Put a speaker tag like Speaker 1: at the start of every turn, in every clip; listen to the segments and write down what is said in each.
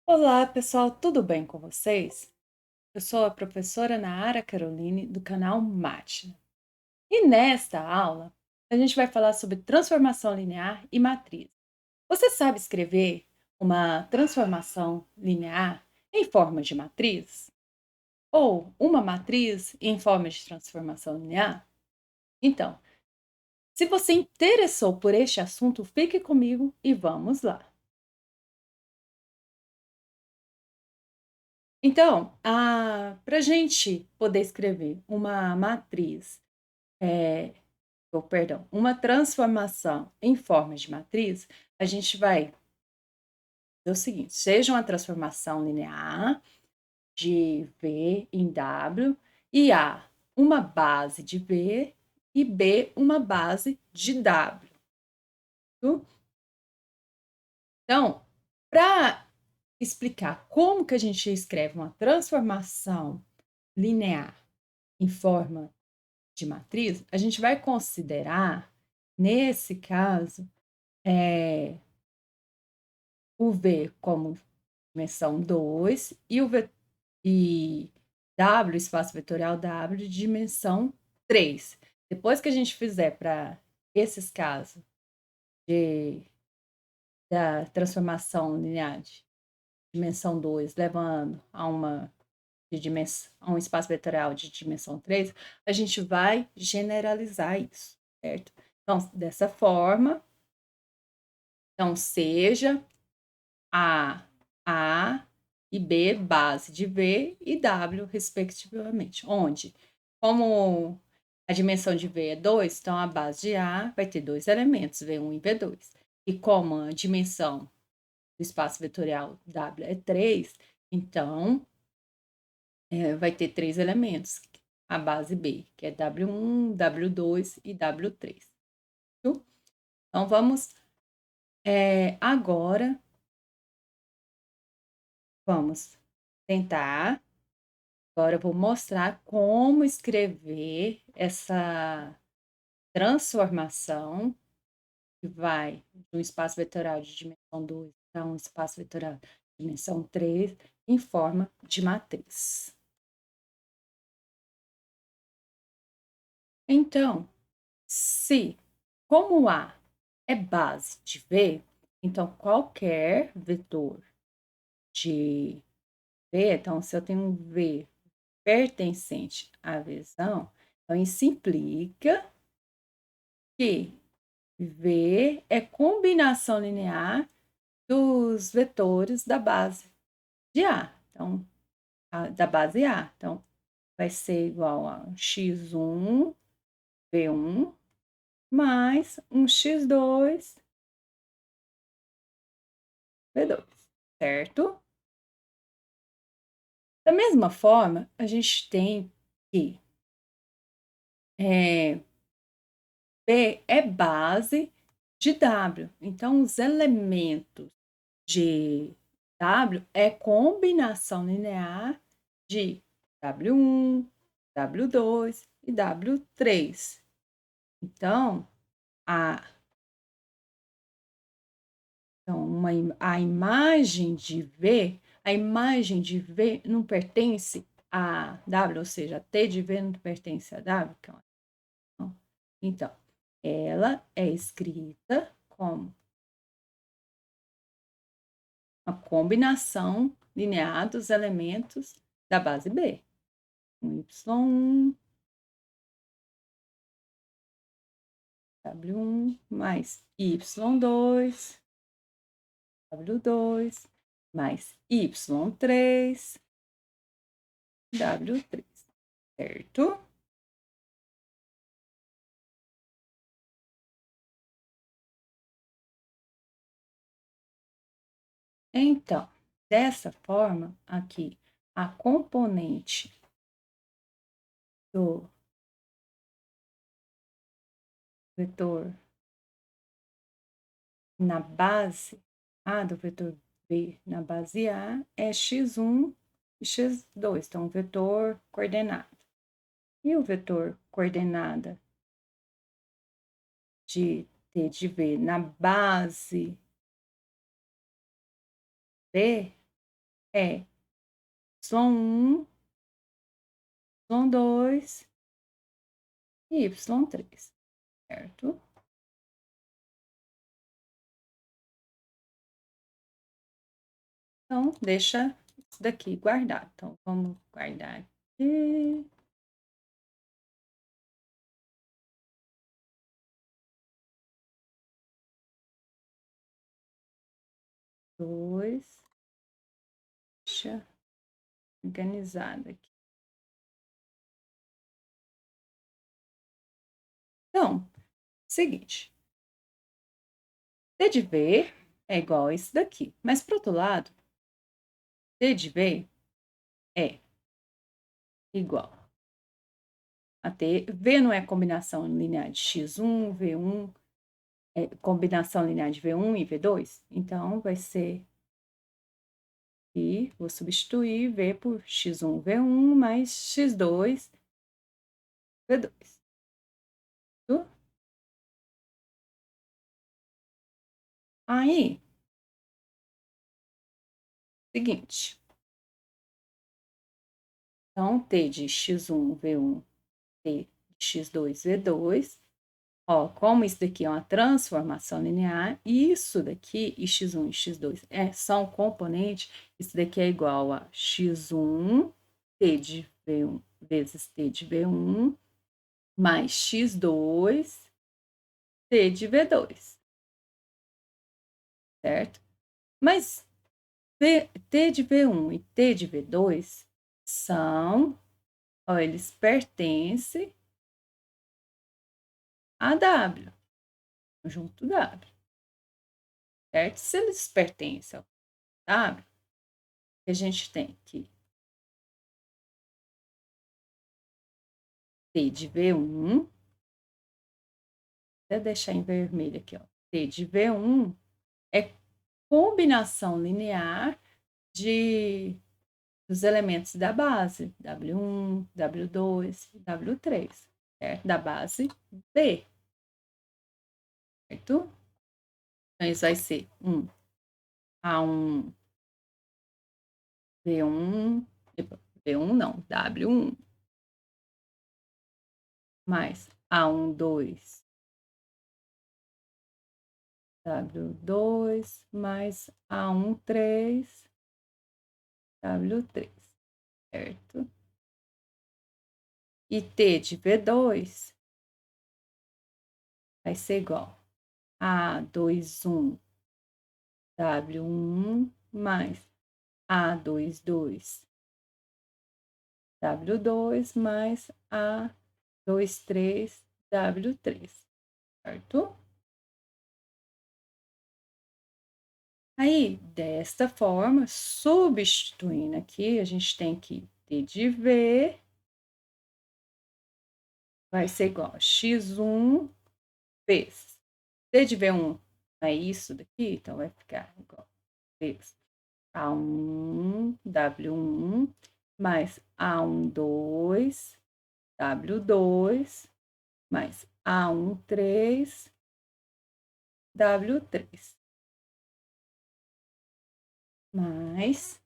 Speaker 1: Olá, pessoal, tudo bem com vocês? Eu sou a professora Naara Caroline, do canal Mátina. E nesta aula, a gente vai falar sobre transformação linear e matriz. Você sabe escrever uma transformação linear em forma de matriz? Ou uma matriz em forma de transformação linear? Então, se você interessou por este assunto, fique comigo e vamos lá. Então, para a gente poder escrever uma matriz, uma transformação em forma de matriz, a gente vai dizer o seguinte: seja uma transformação linear de V em W e A uma base de V e B uma base de W. Certo? Então, para explicar como que a gente escreve uma transformação linear em forma de matriz, a gente vai considerar, nesse caso, o V como dimensão 2 e e W, espaço vetorial W, de dimensão 3. Depois que a gente fizer para esses casos de, da transformação linear de dimensão 2, levando a um espaço vetorial de dimensão 3, a gente vai generalizar isso, certo? Então, dessa forma, então, seja A e B base de V e W, respectivamente. Onde, como a dimensão de V é 2, então a base de A vai ter dois elementos, V1 e V2. E como a dimensão do espaço vetorial W é 3, então vai ter três elementos, a base B, que é W1, W2 e W3. Então, vamos agora, vamos tentar. Agora eu vou mostrar como escrever essa transformação que vai de um espaço vetorial de dimensão 2 para um espaço vetorial de dimensão 3 em forma de matriz. Então, se como A é base de V, então qualquer vetor de V, então se eu tenho um V pertencente à Vzão, então isso implica que V é combinação linear dos vetores da base de A. Então, da base A. Então, vai ser igual a x1, V1, mais um x2, V2, certo? Da mesma forma, a gente tem que B é base de W. Então, os elementos de W é combinação linear de W1, W2 e W3. Então, a, a imagem de V não pertence a W, ou seja, a T de V não pertence a W. Então, ela é escrita como uma combinação linear dos elementos da base B. Um Y1, W1 mais Y2, W2 mais Y3, W3, certo? Então, dessa forma, aqui, a componente do vetor na base A, do vetor B na base A, é x1 e x2, então, vetor coordenado. E o vetor coordenada de T de V na base B é Y1, Y2 e Y3, certo? Então, deixa isso daqui guardado. Então, vamos guardar aqui. Dois. Deixa organizado aqui. Então, seguinte. D de V é igual a isso daqui. Mas, por outro lado, D de V é igual a T. V não é combinação linear de x1, V1, é combinação linear de V1 e V2? Então, vai ser e vou substituir V por x1, V1 mais x2, V2. Aí, seguinte. Então, T de x1, V1, T de x2, V2. Ó, como isso daqui é uma transformação linear, isso daqui e x1 e x2 são componentes, isso daqui é igual a x1, T de V1 vezes T de V1, mais x2, T de V2, certo? Mas T de V1 e T de V2 são, ó, eles pertencem a W, conjunto W, certo? Se eles pertencem ao W, a gente tem que T de V1, até deixar em vermelho aqui, ó. T de V1 é combinação linear dos elementos da base, W1, W2, W3, certo? Da base B, certo? Então, isso vai ser A1, V1, V1 não, W1, mais A1, 2, W2, mais A1, 3, W3, certo? E T de V2 vai ser igual a 21 W1 mais A22 W2 mais A23 W3, certo? Aí, desta forma, substituindo aqui, a gente tem que T de V vai ser igual a x1 vezes T de V1 é isso daqui, então vai ficar igual vezes A1, W1, mais A1, 2, W2, mais A1, 3, W3, mais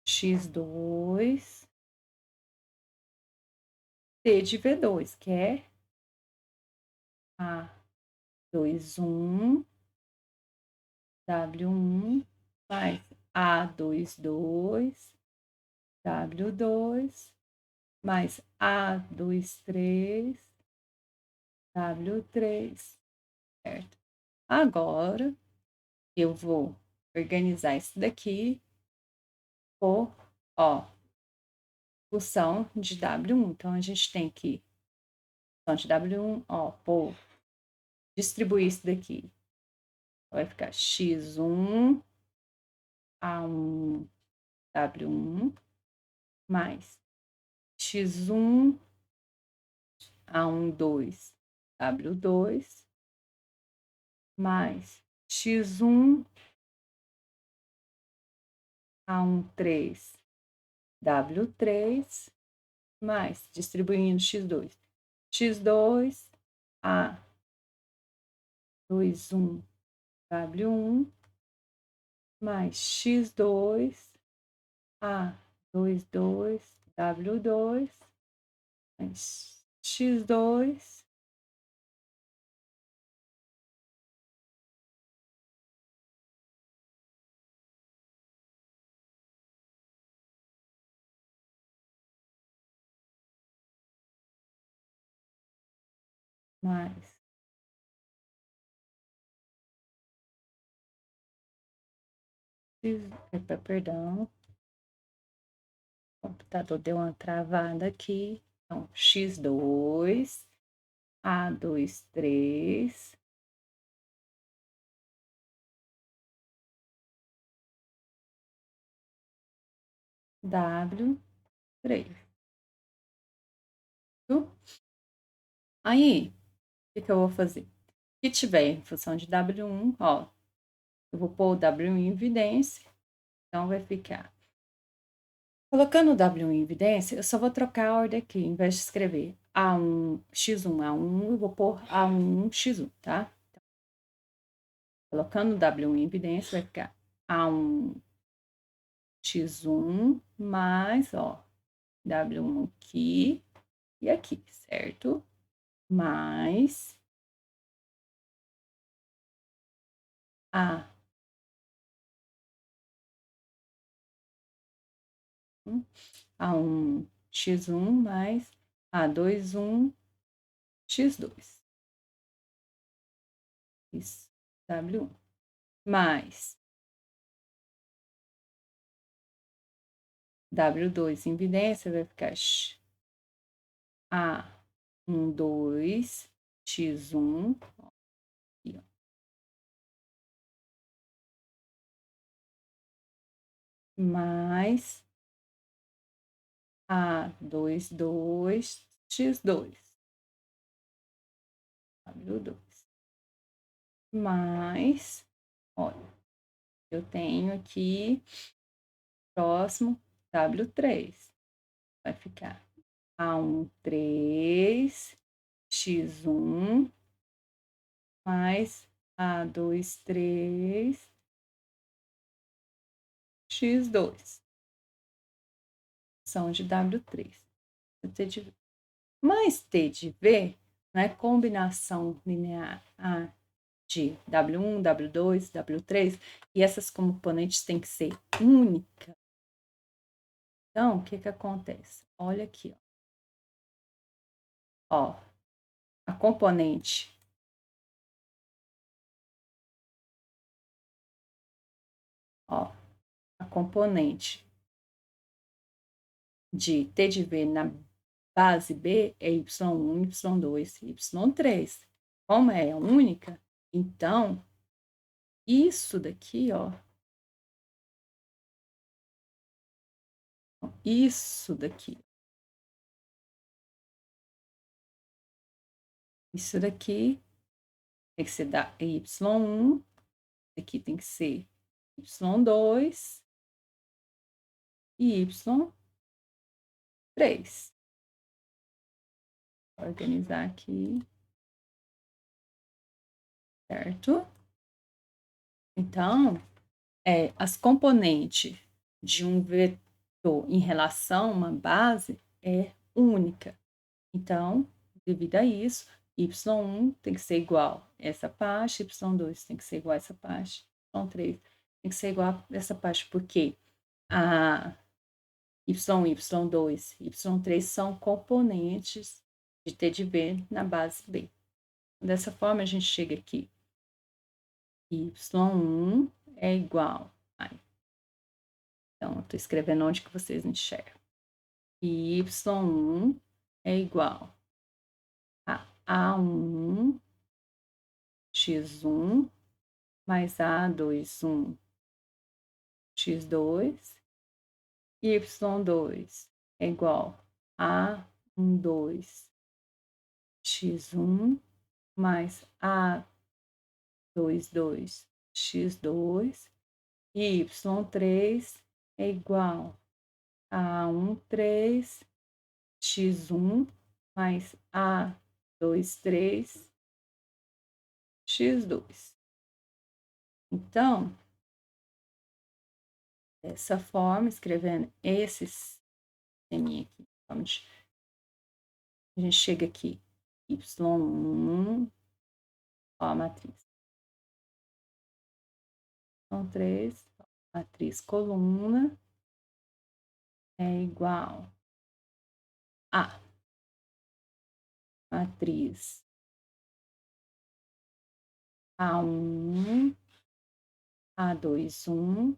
Speaker 1: x2, T de V2, que é A21, W1, mais A22, W2, mais A23, W3, certo? Agora, eu vou organizar isso daqui por, ó, função de W1. Então, a gente tem que, função de W1, ó, por distribuir isso daqui. Vai ficar x1, A1, W1, mais x1, A1, 2, W2, mais x1, A1, 3, W3 mais, distribuindo x2, x2, A21, W1, mais x2, A22, W2, mais x2, mais perdão, o computador deu uma travada aqui. Então, x2, A23, W3. Aí, o que eu vou fazer? Se tiver em função de W1, ó, eu vou pôr o W1 em evidência, então vai ficar. Colocando o W1 em evidência, eu só vou trocar a ordem aqui, em vez de escrever A1, X1, A1, eu vou pôr A1, X1, tá? Então, colocando o W1 em evidência, vai ficar A1, X1, mais, ó, W1 aqui e aqui, certo? Mais A A1 x1 mais A21 x2. Isso, W1. Mais W2 em evidência vai ficar A12 x1. Aqui, ó. Mais A22 x2. W2. Mais, olha, eu tenho aqui próximo W3. Vai ficar A13 x1 mais A23 x2. São de W3. T de V. Mas T de V não é combinação linear de W1, W2, W3, e essas componentes têm que ser únicas. Então, o que que acontece? Olha aqui, ó. A componente ó, a componente de T de V na base B é Y1, Y2, Y3. Como é única, então, isso daqui, ó, isso daqui, isso daqui tem que ser da Y1, aqui tem que ser Y2 e Y3. Vou organizar aqui, certo? Então, as componentes de um vetor em relação a uma base é única. Então, devido a isso, y1 tem que ser igual a essa parte, y2 tem que ser igual a essa parte, y3 tem que ser igual a essa parte, porque a y1, y2, y3 são componentes de T de V na base B. Dessa forma, a gente chega aqui. Y1 é igual a... Então, eu estou escrevendo onde que vocês enxergam. E y1 é igual a A1 x1 mais A21 x2 e y2 é igual a 12 x1 mais A22 x2 e y3 é igual A13 x1 mais A23 x2. Então, dessa forma, escrevendo esse sisteminha aqui, a gente chega aqui, y1, ó, a matriz. Então, 3, matriz coluna é igual a matriz A1, A21,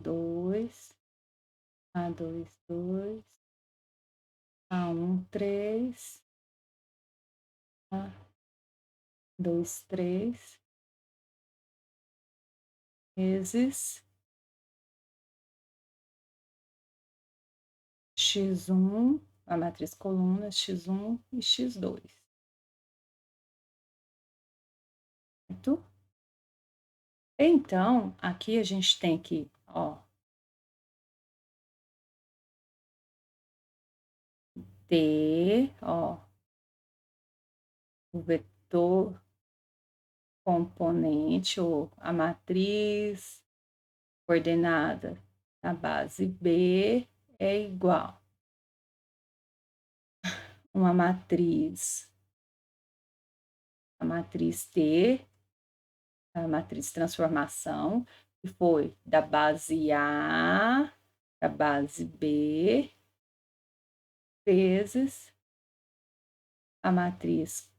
Speaker 1: 2, A22, A13, A23, vezes x1, a matriz coluna, x1 e x2. Certo? Então, aqui a gente tem que, ó, ter, ó, o vetor componente ou a matriz coordenada da base B é igual uma matriz, a matriz T, a matriz transformação, que foi da base A da base B, vezes a matriz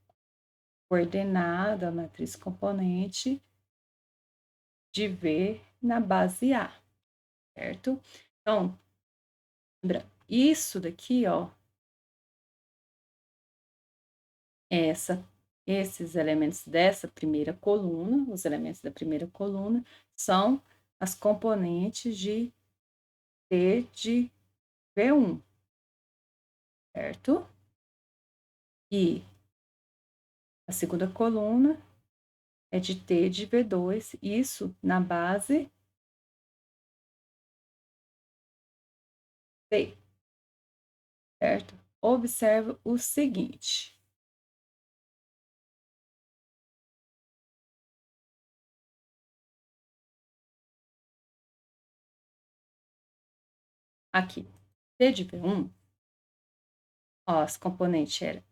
Speaker 1: coordenada, a matriz componente de V na base A, certo? Então, lembra, isso daqui, ó, esses elementos dessa primeira coluna, os elementos da primeira coluna, são as componentes de T de V1, certo? E a segunda coluna é de T de V2, isso na base T, certo? Observa o seguinte. Aqui, T de V1, ó, as componentes eram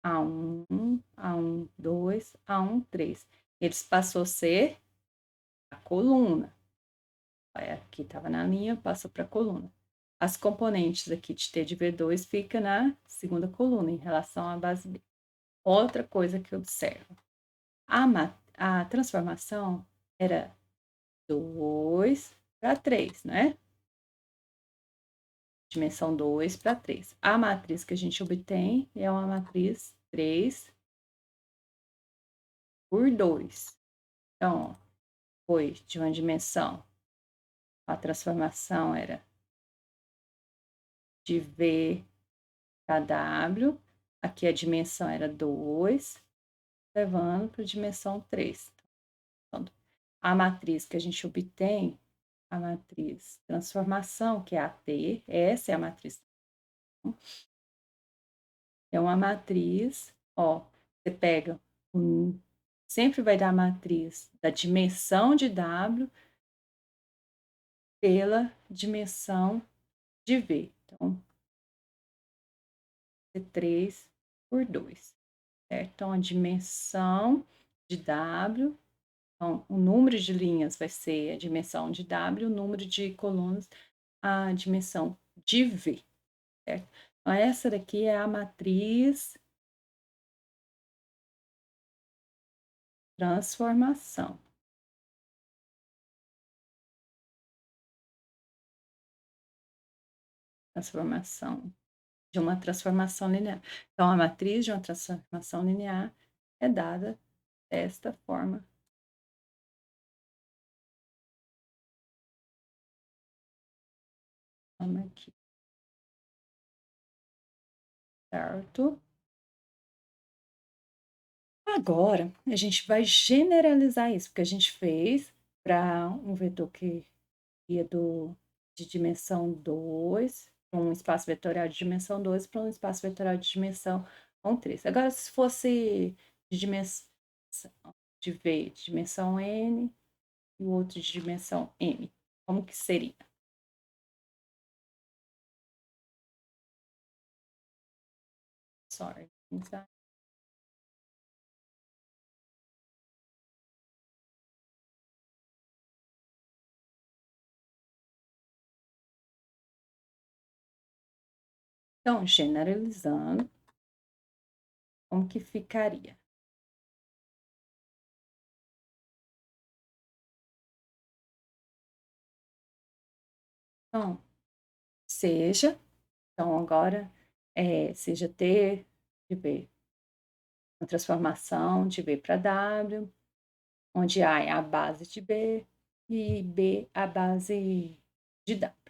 Speaker 1: A1, A12, A13. Eles passou a ser a coluna. Aqui estava na linha, passou para a coluna. As componentes aqui de T de V2 fica na segunda coluna, em relação à base B. Outra coisa que eu observo. A transformação era 2 para 3, né? Dimensão 2 para 3. A matriz que a gente obtém é uma matriz 3 por 2. Então, ó, foi de uma dimensão, a transformação era de V para W, aqui a dimensão era 2, levando para a dimensão 3. Então, a matriz que a gente obtém, a matriz transformação, que é a T, essa é a matriz. É uma matriz, ó, você pega, sempre vai dar a matriz da dimensão de W pela dimensão de V. Então, C3 por 2, certo? Então, a dimensão de W, então, o número de linhas vai ser a dimensão de W, o número de colunas, a dimensão de V, certo? Então, essa daqui é a matriz transformação. Transformação de uma transformação linear. Então, a matriz de uma transformação linear é dada desta forma. Vamos aqui. Certo? Agora, a gente vai generalizar isso, porque a gente fez para um vetor que de dimensão 2 para um espaço vetorial de dimensão 2 para um espaço vetorial de dimensão 3. Agora, se fosse de dimensão de V de dimensão n e o outro de dimensão m, como que seria? Sorry. Então, generalizando, como que ficaria? Então, seja, então agora, seja T de B, uma transformação de B para W, onde A é a base de B e B a base de W.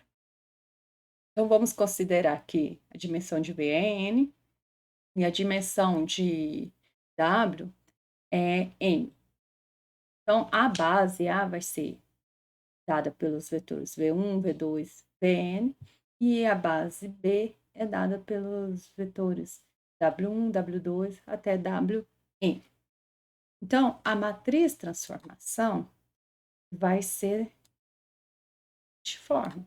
Speaker 1: Então, vamos considerar que a dimensão de B é N e a dimensão de W é N. Então, a base A vai ser dada pelos vetores V1, V2, Vn, e a base B é dada pelos vetores W1, W2 até Wn. Então, a matriz transformação vai ser de forma.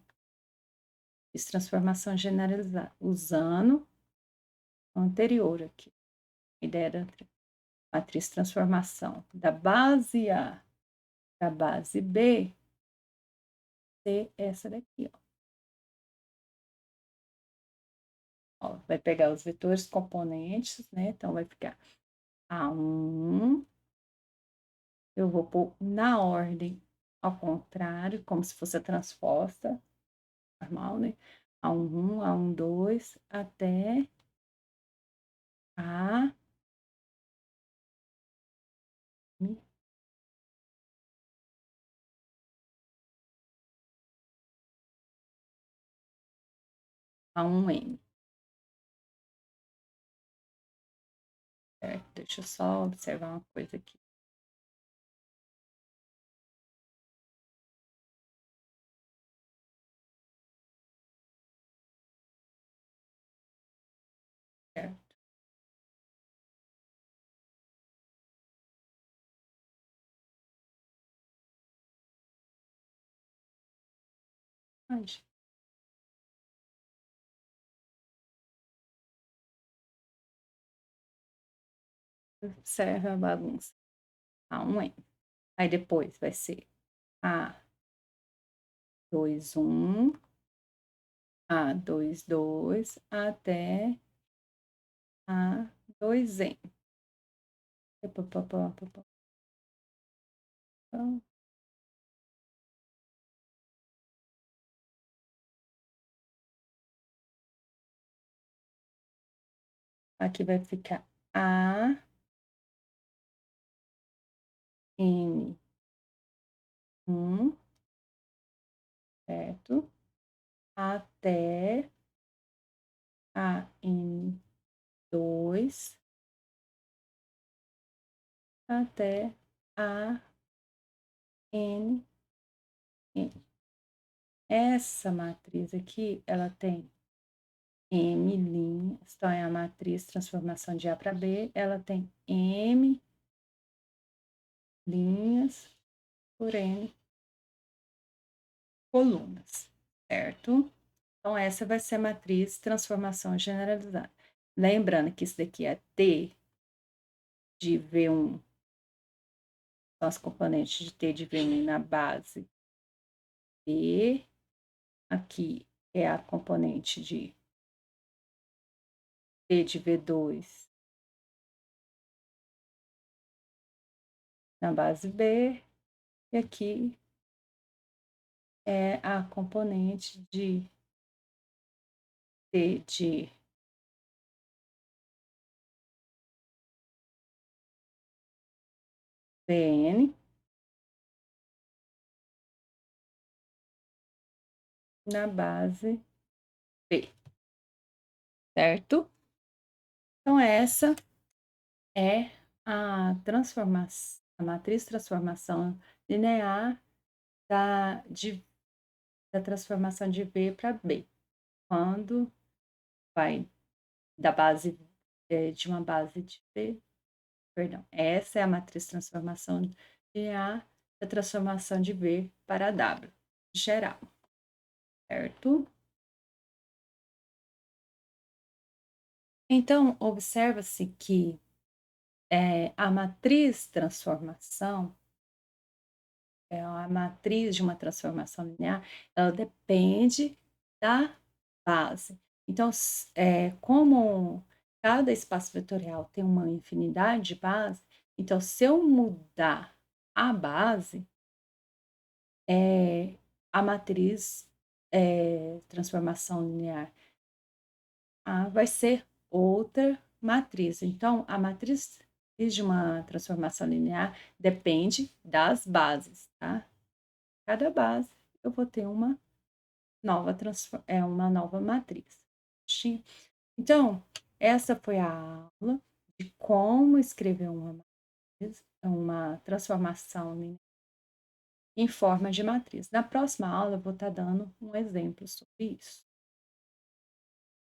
Speaker 1: Fiz transformação generalizada, usando o anterior aqui. A ideia era matriz transformação da base A da base B ser essa daqui, ó. Ó, vai pegar os vetores componentes, né? Então, vai ficar A1, eu vou pôr na ordem ao contrário, como se fosse a transposta, normal, né? A1, A12, até A A1N, certo? Deixa eu só observar uma coisa aqui. Certo? Observa a bagunça. A1N. Aí depois vai ser A21, A22 até A2N. Aqui vai ficar A, N, 1, certo? Até A, N, 2, até A, N, N. Essa matriz aqui, ela tem M linhas, então é a matriz transformação de A para B, ela tem M linhas por N colunas, certo? Então, essa vai ser a matriz transformação generalizada. Lembrando que isso daqui é T de V1, são as componentes de T de V1 na base B. Aqui é a componente de T de V2 na base B. E aqui é a componente de T de Vn na base B, certo? Então, essa é a matriz transformação linear de da transformação de V para B, quando vai da base, de uma base de V, perdão, essa é a matriz transformação linear da transformação de V para W geral, certo? Então, observa-se que, a matriz transformação, a matriz de uma transformação linear, ela depende da base. Então, como cada espaço vetorial tem uma infinidade de bases, então se eu mudar a base, a matriz, transformação linear A vai ser outra matriz. Então, a matriz de uma transformação linear depende das bases, tá? Cada base eu vou ter uma nova matriz. Certinho? Então, essa foi a aula de como escrever uma transformação linear em forma de matriz. Na próxima aula, eu vou estar dando um exemplo sobre isso.